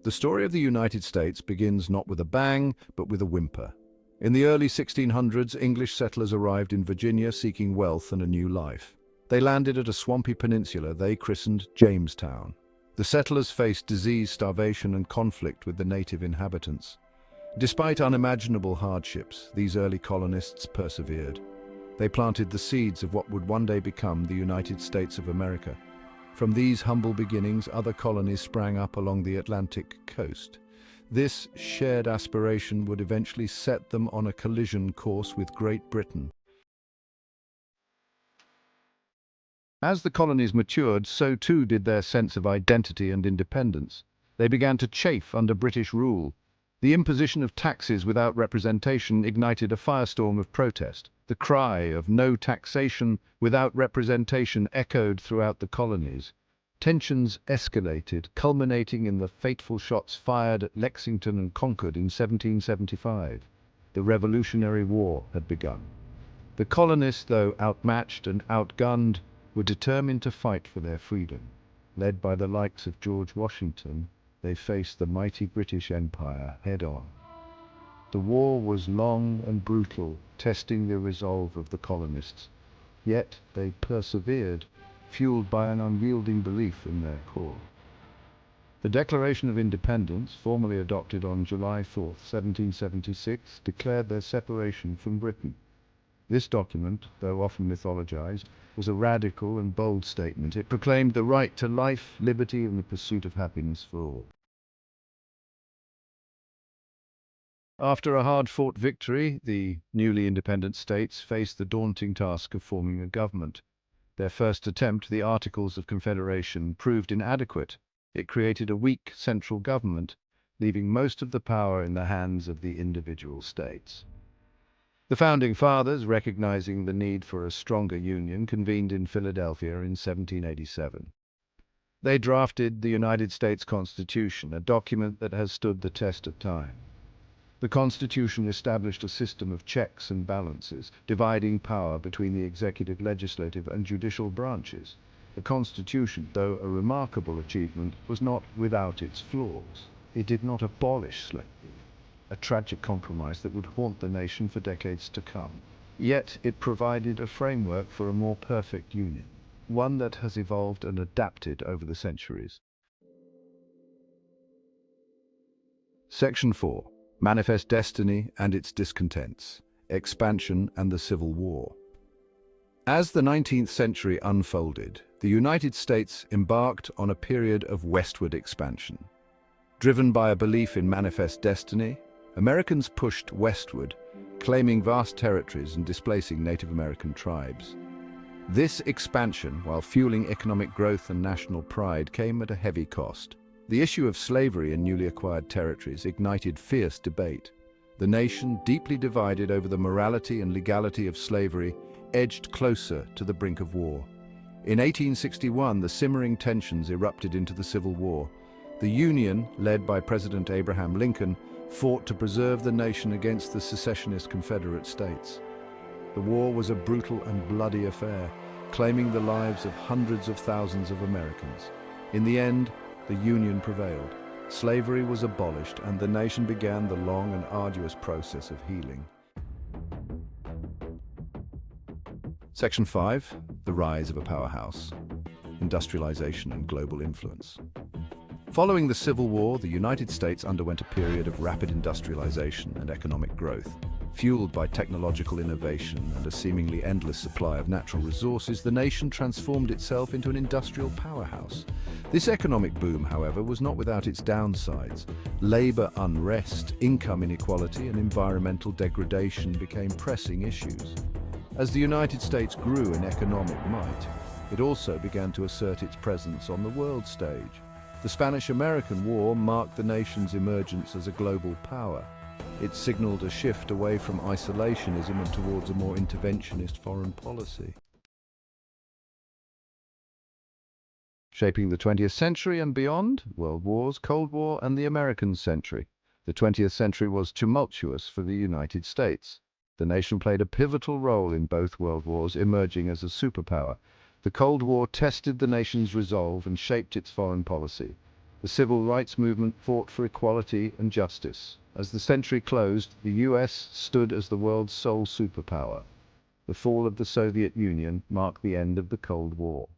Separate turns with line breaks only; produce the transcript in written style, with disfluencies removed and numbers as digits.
The story of the United States begins not with a bang, but with a whimper. In the early 1600s, English settlers arrived in Virginia seeking wealth and a new life. They landed at a swampy peninsula they christened Jamestown. The settlers faced disease, starvation, and conflict with the native inhabitants. Despite unimaginable hardships, these early colonists persevered. They planted the seeds of what would one day become the United States of America. From these humble beginnings, other colonies sprang up along the Atlantic coast. This shared aspiration would eventually set them on a collision course with Great Britain. As the colonies matured, so too did their sense of identity and independence. They began to chafe under British rule. The imposition of taxes without representation ignited a firestorm of protest. The cry of "no taxation without representation" echoed throughout the colonies. Tensions escalated, culminating in the fateful shots fired at Lexington and Concord in 1775. The Revolutionary War had begun. The colonists, though outmatched and outgunned, were determined to fight for their freedom. Led by the likes of George Washington, they faced the mighty British Empire head-on. The war was long and brutal, testing the resolve of the colonists. Yet they persevered, fueled by an unyielding belief in their cause. The Declaration of Independence, formally adopted on July 4, 1776, declared their separation from Britain. This document, though often mythologized, was a radical and bold statement. It proclaimed the right to life, liberty, and the pursuit of happiness for all. After a hard-fought victory, the newly independent states faced the daunting task of forming a government. Their first attempt, the Articles of Confederation, proved inadequate. It created a weak central government, leaving most of the power in the hands of the individual states. The Founding Fathers, recognizing the need for a stronger union, convened in Philadelphia in 1787. They drafted the United States Constitution, a document that has stood the test of time. The Constitution established a system of checks and balances, dividing power between the executive, legislative, and judicial branches. The Constitution, though a remarkable achievement, was not without its flaws. It did not abolish slavery, a tragic compromise that would haunt the nation for decades to come. Yet it provided a framework for a more perfect union, one that has evolved and adapted over the centuries. Section 4. Manifest Destiny and its Discontents, Expansion and the Civil War. As the 19th century unfolded, the United States embarked on a period of westward expansion. Driven by a belief in manifest destiny, Americans pushed westward, claiming vast territories and displacing Native American tribes. This expansion, while fueling economic growth and national pride, came at a heavy cost. The issue of slavery in newly acquired territories ignited fierce debate. The nation, deeply divided over the morality and legality of slavery, edged closer to the brink of war. In 1861, the simmering tensions erupted into the Civil War. The Union, led by President Abraham Lincoln, fought to preserve the nation against the secessionist Confederate States. The war was a brutal and bloody affair, claiming the lives of hundreds of thousands of Americans. In the end, the Union prevailed. Slavery was abolished, and the nation began the long and arduous process of healing. Section 5. The Rise of a Powerhouse. Industrialization and Global Influence. Following the Civil War, the United States underwent a period of rapid industrialization and economic growth. Fueled by technological innovation and a seemingly endless supply of natural resources, the nation transformed itself into an industrial powerhouse. This economic boom, however, was not without its downsides. Labor unrest, income inequality, and environmental degradation became pressing issues. As the United States grew in economic might, it also began to assert its presence on the world stage. The Spanish-American War marked the nation's emergence as a global power. It signaled a shift away from isolationism and towards a more interventionist foreign policy. Shaping the 20th century and beyond, World Wars, Cold War, and the American century. The 20th century was tumultuous for the United States. The nation played a pivotal role in both world wars, emerging as a superpower. The Cold War tested the nation's resolve and shaped its foreign policy. The civil rights movement fought for equality and justice. As the century closed, the US stood as the world's sole superpower. The fall of the Soviet Union marked the end of the Cold War.